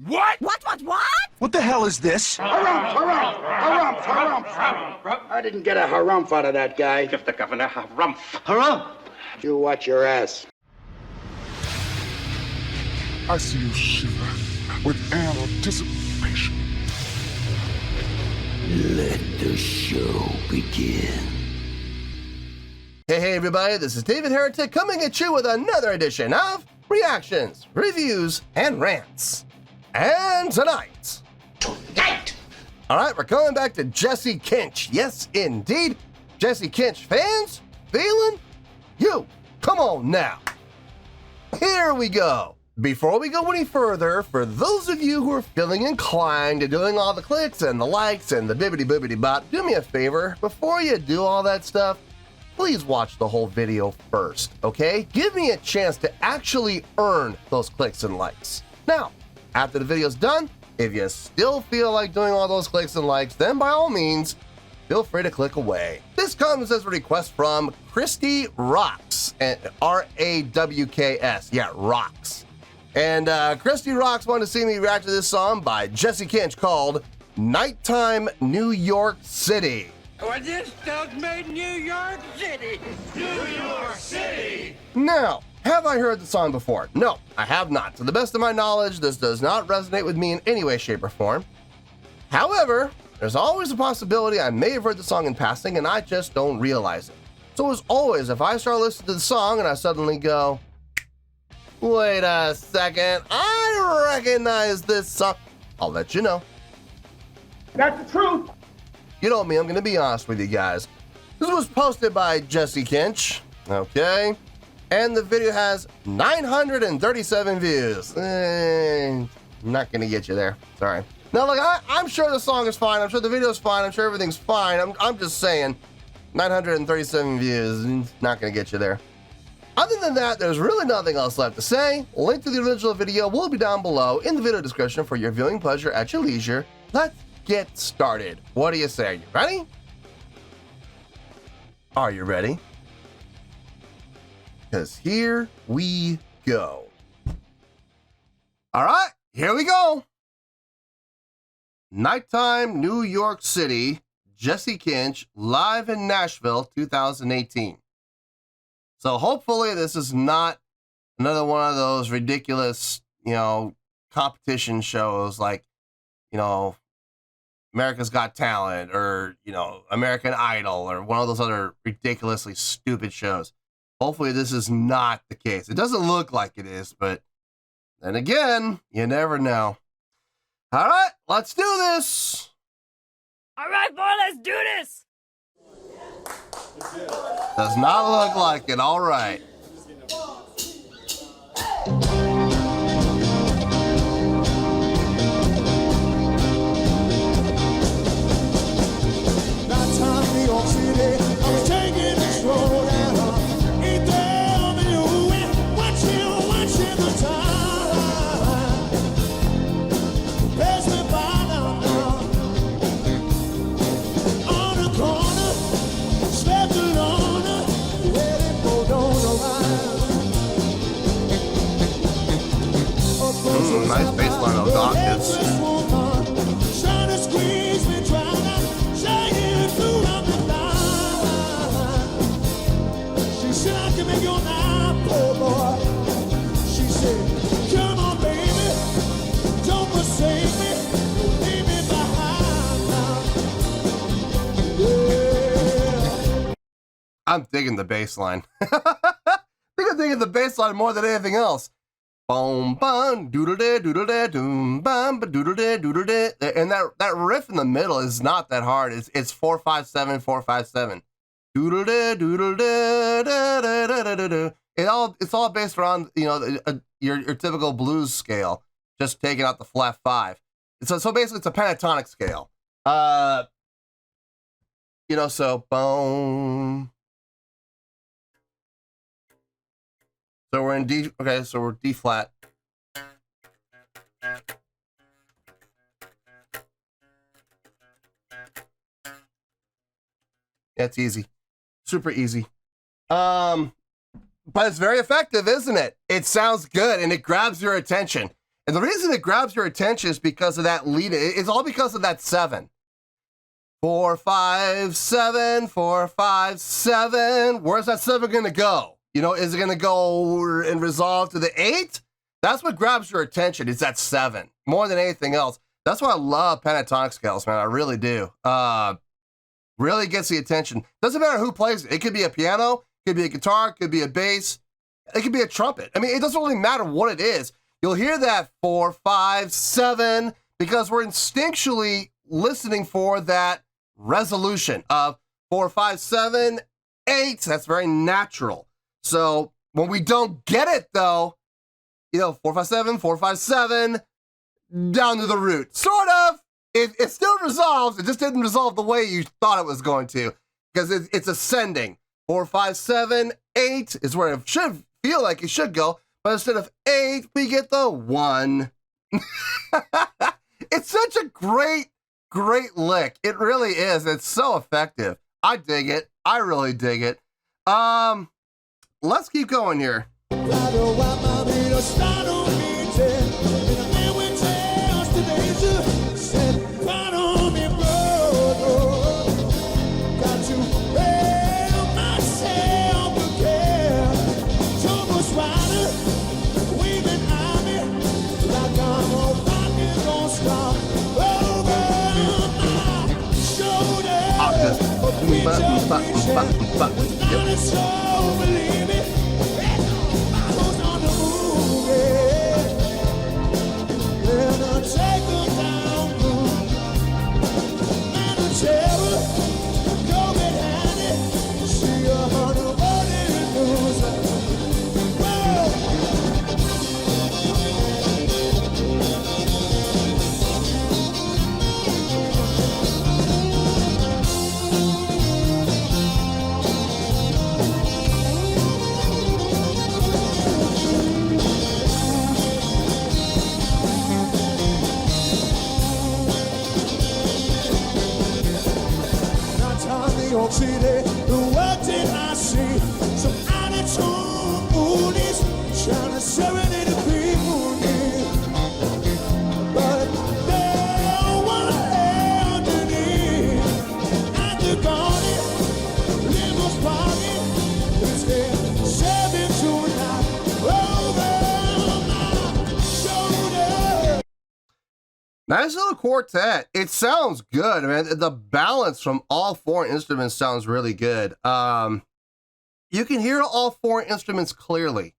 What? What? What the hell is this? Harumph. I didn't get a harumph out of that guy. Give the governor harumph. Harumph! You watch your ass. I see you shiver with anticipation. Let the show begin. Hey everybody, this is David Heretic coming at you with another edition of Reactions, Reviews, and Rants. And tonight, alright, we're coming back to Jesse Kinch. Yes, indeed, Jesse Kinch fans, feeling you. Come on now. Here we go. Before we go any further, for those of you who are feeling inclined to doing all the clicks and the likes and the bibbity-boobity bop, do me a favor, before you do all that stuff, please watch the whole video first, okay? Give me a chance to actually earn those clicks and likes. Now, after the video's done, if you still feel like doing all those clicks and likes, then by all means, feel free to click away. This comes as a request from Christy Rocks, R-A-W-K-S, yeah, Rocks. And Christy Rocks wanted to see me react to this song by Jesse Kinch called Nighttime New York City. Well, this dog made New York City. New York City. Now, have I heard the song before? No, I have not. To the best of my knowledge, this does not resonate with me in any way, shape, or form. However, there's always a possibility I may have heard the song in passing and I just don't realize it. So as always, if I start listening to the song and I suddenly go, wait a second, I recognize this song, I'll let you know. That's the truth. You know me, I'm gonna be honest with you guys. This was posted by Jesse Kinch, okay? And the video has 937 views. Not gonna get you there, sorry. Now look, I'm sure the song is fine, I'm sure the video's fine, I'm sure everything's fine. I'm just saying, 937 views, not gonna get you there. Other than that, there's really nothing else left to say. Link to the original video will be down below in the video description for your viewing pleasure at your leisure. Let's get started. What do you say? Are you ready? Are you ready? Because here we go. All right, here we go. Nighttime New York City, Jesse Kinch, live in Nashville, 2018. So hopefully this is not another one of those ridiculous, competition shows like, America's Got Talent or, American Idol or one of those other ridiculously stupid shows. Hopefully this is not the case. It doesn't look like it is, but then again, you never know. All right, let's do this. All right, boy, let's do this. Does not look like it. All right. Nice bass line of Dawkins. I'm digging the bass line. I think I'm digging the bass line more than anything else. Boom, bum, doodle-day, doodle-day, doom, bum, doodle-day, doodle-day. And that riff in the middle is not that hard. It's 4-5-7, 4-5-7. Doodle-day, doodle-day, da-da-da-da-da-da. It's all based around, your typical blues scale, just taking out the flat 5. So basically it's a pentatonic scale. So boom. So we're in D, okay, so we're D flat. Yeah, it's easy. Super easy. But it's very effective, isn't it? It sounds good and it grabs your attention. And the reason it grabs your attention is because of that lead. It's all because of that 7. 4, 5, 7, 4, 5, 7. Where's that 7 going to go? You know, is it going to go and resolve to the 8? That's what grabs your attention. It's that 7 more than anything else. That's why I love pentatonic scales, man. I really do. Really gets the attention. Doesn't matter who plays it. It could be a piano, could be a guitar, could be a bass, it could be a trumpet. I mean, it doesn't really matter what it is. You'll hear that 4, 5, 7 because we're instinctually listening for that resolution of 4, 5, 7, 8. That's very natural. So when we don't get it, though, you know, 4, 5, 7, 4, 5, 7, down to the root. Sort of. It still resolves. It just didn't resolve the way you thought it was going to because it's ascending. 4, 5, 7, 8 is where it should feel like it should go. But instead of 8, we get the 1. It's such a great lick. It really is. It's so effective. I dig it. I really dig it. Let's keep going here. Nice little quartet. It sounds good, man. The balance from all 4 instruments sounds really good. You can hear all 4 instruments clearly,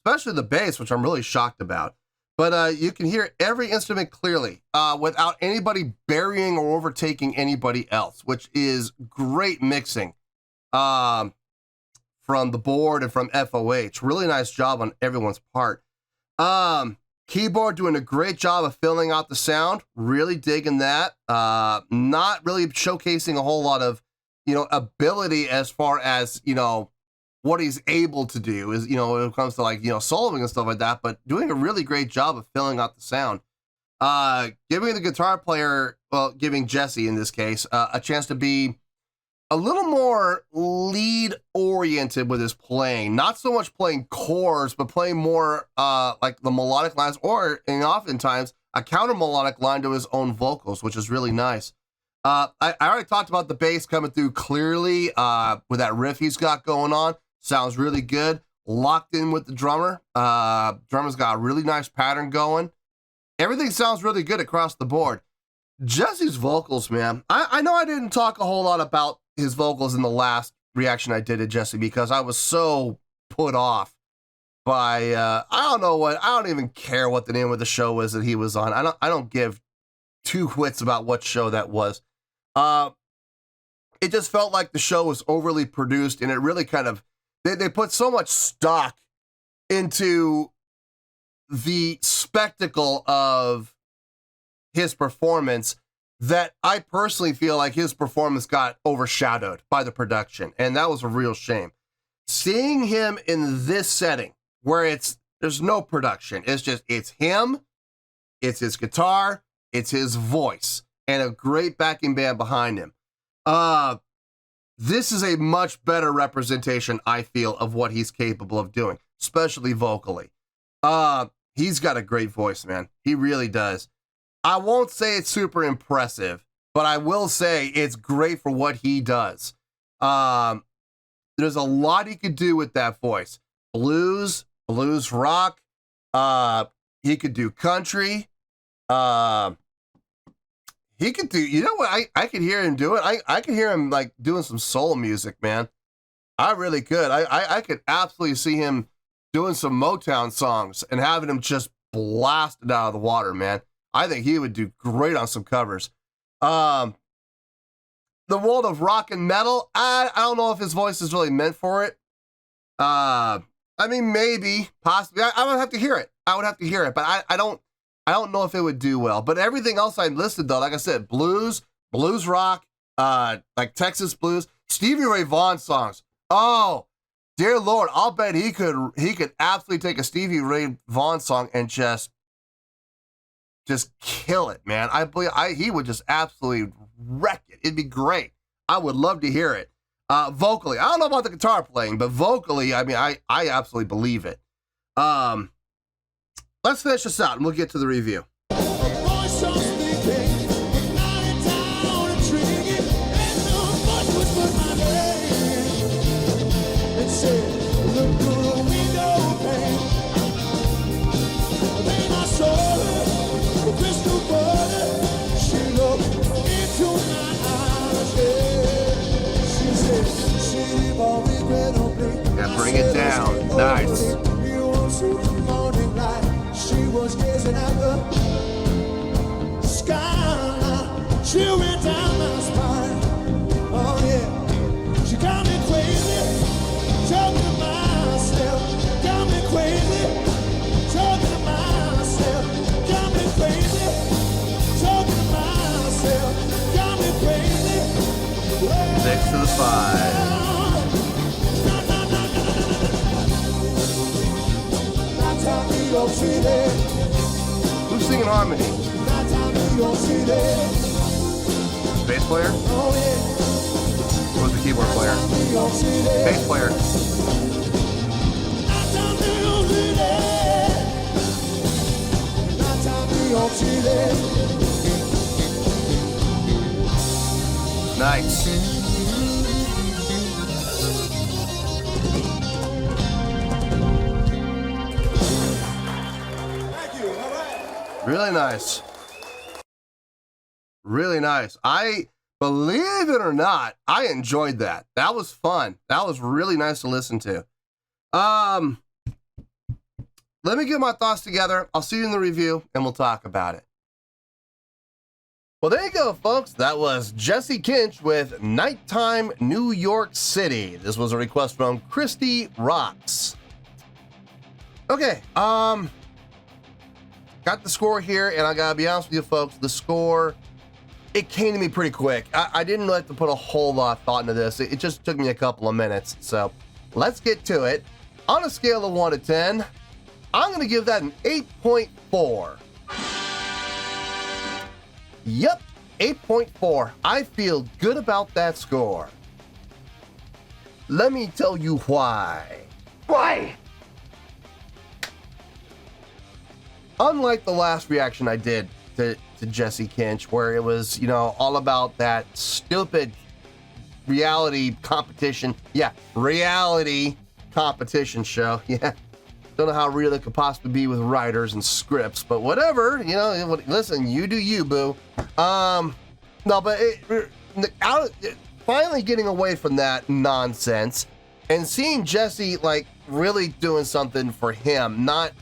especially the bass, which I'm really shocked about. But you can hear every instrument clearly without anybody burying or overtaking anybody else, which is great mixing from the board and from FOH. Really nice job on everyone's part. Keyboard doing a great job of filling out the sound. Really digging that. Not really showcasing a whole lot of, you know, ability as far as, you know, what he's able to do is, you know, when it comes to like, you know, soloing and stuff like that, but doing a really great job of filling out the sound. Giving the guitar player, well, giving Jesse in this case, a chance to be a little more lead oriented with his playing, not so much playing chords, but playing more like the melodic lines or, and oftentimes, a counter melodic line to his own vocals, which is really nice. I already talked about the bass coming through clearly with that riff he's got going on. Sounds really good. Locked in with the drummer. Drummer's got a really nice pattern going. Everything sounds really good across the board. Jesse's vocals, man. I know I didn't talk a whole lot about his vocals in the last reaction I did to Jesse because I was so put off by I don't even care what the name of the show was that he was on. I don't give 2 whits about what show that was. It just felt like the show was overly produced and it really kind of they put so much stock into the spectacle of his performance that I personally feel like his performance got overshadowed by the production, and that was a real shame. Seeing him in this setting where there's no production, it's him, it's his guitar, it's his voice, and a great backing band behind him. This is a much better representation, I feel, of what he's capable of doing, especially vocally. he's got a great voice, man. He really does. I won't say it's super impressive, but I will say it's great for what he does. There's a lot he could do with that voice. Blues rock. He could do country. He could do, you know what? I could hear him do it. I could hear him like doing some soul music, man. I really could. I could absolutely see him doing some Motown songs and having him just blasted out of the water, man. I think he would do great on some covers. The world of rock and metal, I don't know if his voice is really meant for it. I mean, maybe, possibly. I would have to hear it. But I don't know if it would do well. But everything else I listed, though, like I said, blues rock, like Texas blues, Stevie Ray Vaughan songs. Oh, dear Lord, I'll bet he could absolutely take a Stevie Ray Vaughan song and just kill it, man. I believe he would just absolutely wreck it. It'd be great. I would love to hear it. Vocally, I don't know about the guitar playing, but vocally, I mean, I absolutely believe it. Let's finish this out and we'll get to the review. Yeah, bring it down. Nice. She was gazing at the sky. She went down my spine. Oh yeah, she got me crazy, talking to myself. Got me crazy, talking to myself. Got me crazy, talking to myself. Got me crazy. 6 to the 5. Who's singing harmony? Bass player? Who's the keyboard player? Bass player. Nice. Really nice. Really nice. I, believe it or not, I enjoyed that. That was fun. That was really nice to listen to. Let me get my thoughts together. I'll see you in the review and we'll talk about it. Well, there you go, folks. That was Jesse Kinch with Nighttime New York City. This was a request from Christy Rocks. Okay, got the score here, and I gotta be honest with you, folks, the score, it came to me pretty quick. I didn't have to put a whole lot of thought into this. It just took me a couple of minutes. So let's get to it. On a scale of 1 to 10, I'm gonna give that an 8.4. Yep, 8.4. I feel good about that score. Let me tell you why. Why? Unlike the last reaction I did to Jesse Kinch, where it was, you know, all about that stupid reality competition. Yeah, reality competition show. Yeah. Don't know how real it could possibly be with writers and scripts, but whatever, you know, listen, you do you, boo. No, but finally getting away from that nonsense and seeing Jesse like really doing something for him, not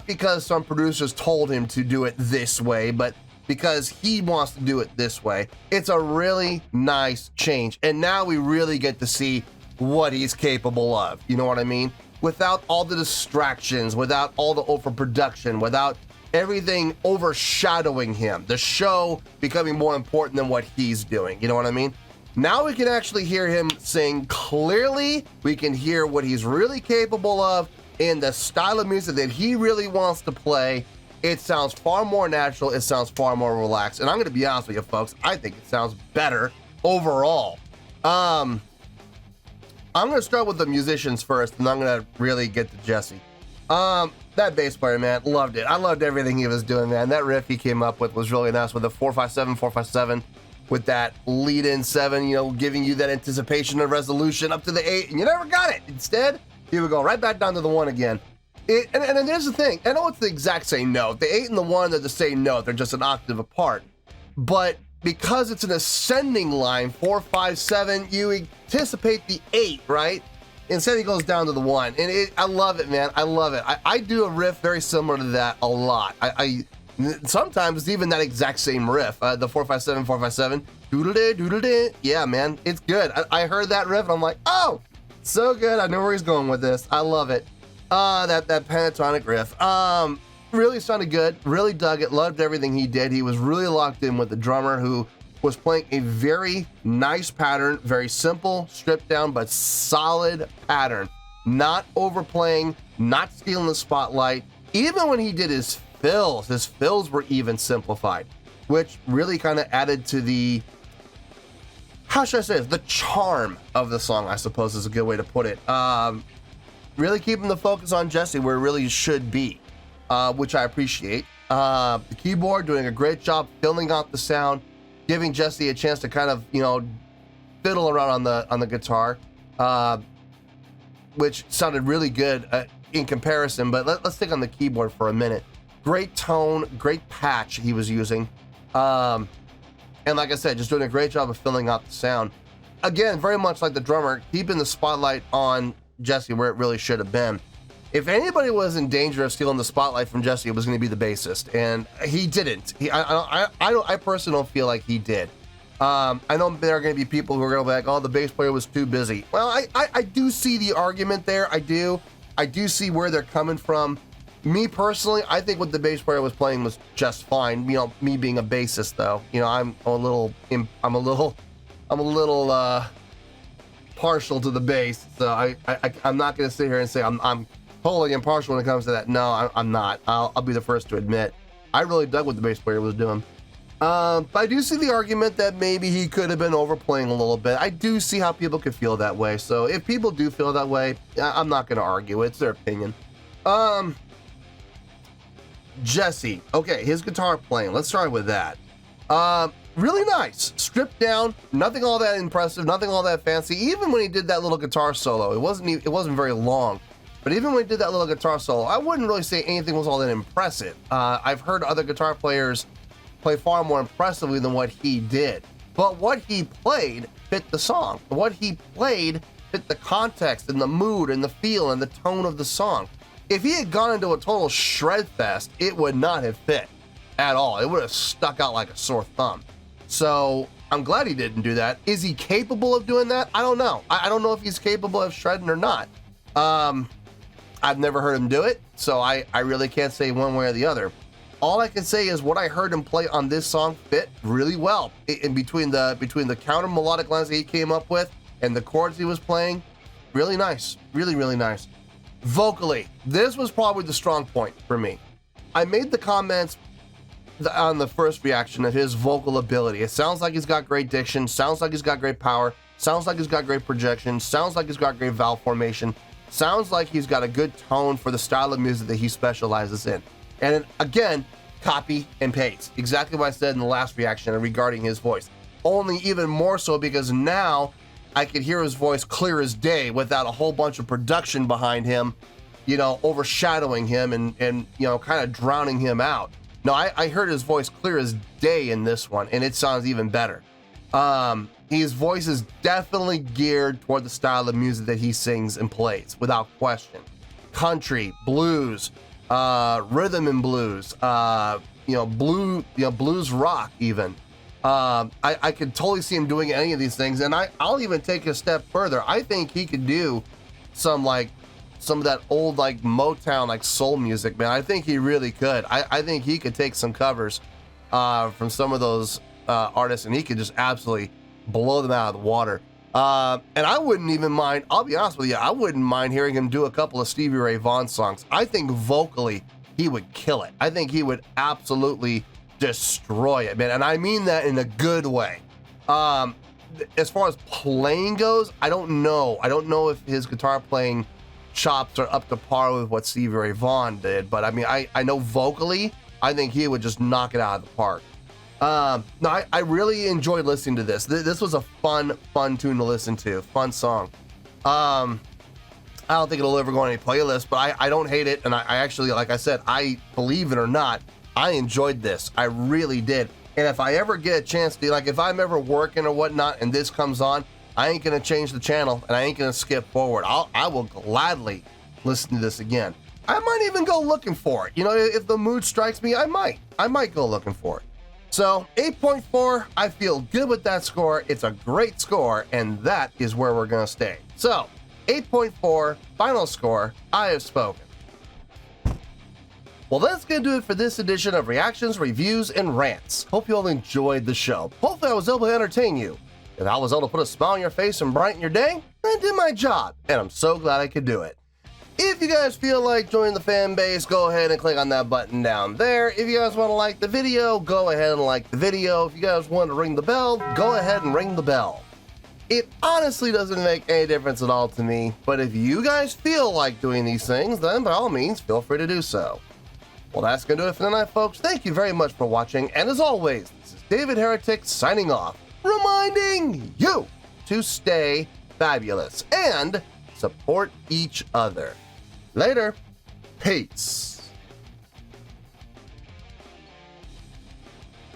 because some producers told him to do it this way, but because he wants to do it this way. It's a really nice change. And now we really get to see what he's capable of. You know what I mean? Without all the distractions, without all the overproduction, without everything overshadowing him, the show becoming more important than what he's doing. You know what I mean? Now we can actually hear him sing clearly. We can hear what he's really capable of in the style of music that he really wants to play. It sounds far more natural. It sounds far more relaxed. And I'm going to be honest with you, folks. I think it sounds better overall. I'm going to start with the musicians first, and I'm going to really get to Jesse. The that bass player, man, loved it. I loved everything he was doing, man. That riff he came up with was really nice with the 457, 457, with that lead-in 7, you know, giving you that anticipation and resolution up to the 8, and you never got it. Instead, he would go right back down to the 1 again. And here's the thing. I know it's the exact same note. The 8 and the 1, they're the same note. They're just an octave apart. But because it's an ascending line, 4, 5, 7, you anticipate the 8, right? Instead, he goes down to the 1. And I love it, man. I love it. I do a riff very similar to that a lot. Sometimes it's even that exact same riff. The 457, 457. Doodle-day, doodle-day. Yeah, man. It's good. I heard that riff, and I'm like, oh, so good. I know where he's going with this. I love it. That pentatonic riff. Really sounded good. Really dug it. Loved everything he did. He was really locked in with the drummer, who was playing a very nice pattern, very simple, stripped down, but solid pattern. Not overplaying, not stealing the spotlight. Even when he did his fills were even simplified, which really kind of added to the, how should I say this, the charm of the song, I suppose is a good way to put it. Really keeping the focus on Jesse where it really should be, which I appreciate. The keyboard doing a great job filling out the sound, giving Jesse a chance to kind of, you know, fiddle around on the guitar, which sounded really good in comparison. But let's stick on the keyboard for a minute. Great tone, great patch he was using, and like I said, just doing a great job of filling out the sound. Again, very much like the drummer, keeping the spotlight on Jesse where it really should have been. If anybody was in danger of stealing the spotlight from Jesse, it was going to be the bassist, and he didn't. I personally don't feel like he did. I know there are going to be people who are going to be like, "Oh, the bass player was too busy." Well, I do see the argument there. I do see where they're coming from. Me personally, I think what the bass player was playing was just fine. You know, me being a bassist, though, you know, I'm a little partial to the bass, so I'm not going to sit here and say I'm totally impartial when it comes to that. No, I'm not. I'll be the first to admit I really dug what the bass player was doing. But I do see the argument that maybe he could have been overplaying a little bit. I do see how people could feel that way. So if people do feel that way, I'm not going to argue. It's their opinion. Jesse, okay, his guitar playing. Let's start with that. Really nice, stripped down, nothing all that impressive, nothing all that fancy. Even when he did that little guitar solo, it wasn't very long. But even when he did that little guitar solo, I wouldn't really say anything was all that impressive. I've heard other guitar players play far more impressively than what he did. But what he played fit the song. What he played fit the context and the mood and the feel and the tone of the song. If he had gone into a total shred fest, it would not have fit at all. It would have stuck out like a sore thumb. So I'm glad he didn't do that. Is he capable of doing that? I don't know. I don't know if he's capable of shredding or not. I've never heard him do it, so I really can't say one way or the other. All I can say is what I heard him play on this song fit really well. In between the counter melodic lines that he came up with and the chords he was playing, really nice. Really, really nice. Vocally, this was probably the strong point for me. I made the comments on the first reaction of his vocal ability. It sounds like he's got great diction, sounds like he's got great power, sounds like he's got great projection, sounds like he's got great valve formation, sounds like he's got a good tone for the style of music that he specializes in. And again, copy and paste. Exactly what I said in the last reaction regarding his voice. Only even more so because now I could hear his voice clear as day without a whole bunch of production behind him, you know, overshadowing him and you know, kind of drowning him out. No, I heard his voice clear as day in this one, and it sounds even better. His voice is definitely geared toward the style of music that he sings and plays, without question. Country, blues, rhythm and blues, blues rock even. I could totally see him doing any of these things, and I'll even take a step further. I think he could do some of that old like Motown like soul music, man. I think he really could. I think he could take some covers from some of those artists, and he could just absolutely blow them out of the water. And I wouldn't even mind, I'll be honest with you, I wouldn't mind hearing him do a couple of Stevie Ray Vaughan songs. I think vocally he would kill it. I think he would absolutely destroy it, man. And I mean that in a good way. As far as playing goes, I don't know. I don't know if his guitar playing chops are up to par with what Stevie Ray Vaughan did, but I mean, I know vocally, I think he would just knock it out of the park. No, I really enjoyed listening to this. This was a fun tune to listen to. Fun song. I don't think it'll ever go on any playlist, but I don't hate it. And I actually, like I said, I believe it or not, I enjoyed this. I really did. And if I ever get a chance to, like, if I'm ever working or whatnot and this comes on, I ain't gonna change the channel and I ain't gonna skip forward. I will gladly listen to this again. I might even go looking for it. You know, if the mood strikes me, I might go looking for it. So 8.4, I feel good with that score. It's a great score, and that is where we're gonna stay. So 8.4, final score, I have spoken. Well, that's gonna do it for this edition of Reactions, Reviews, and Rants. Hope you all enjoyed the show. Hopefully I was able to entertain you. If I was able to put a smile on your face and brighten your day, I did my job, and I'm so glad I could do it. If you guys feel like joining the fan base, go ahead and click on that button down there. If you guys want to like the video, go ahead and like the video. If you guys want to ring the bell, go ahead and ring the bell. It honestly doesn't make any difference at all to me, but if you guys feel like doing these things, then by all means, feel free to do so. Well, that's going to do it for tonight, folks. Thank you very much for watching, and as always, this is David Heretic signing off, reminding you to stay fabulous and support each other. Later. Peace.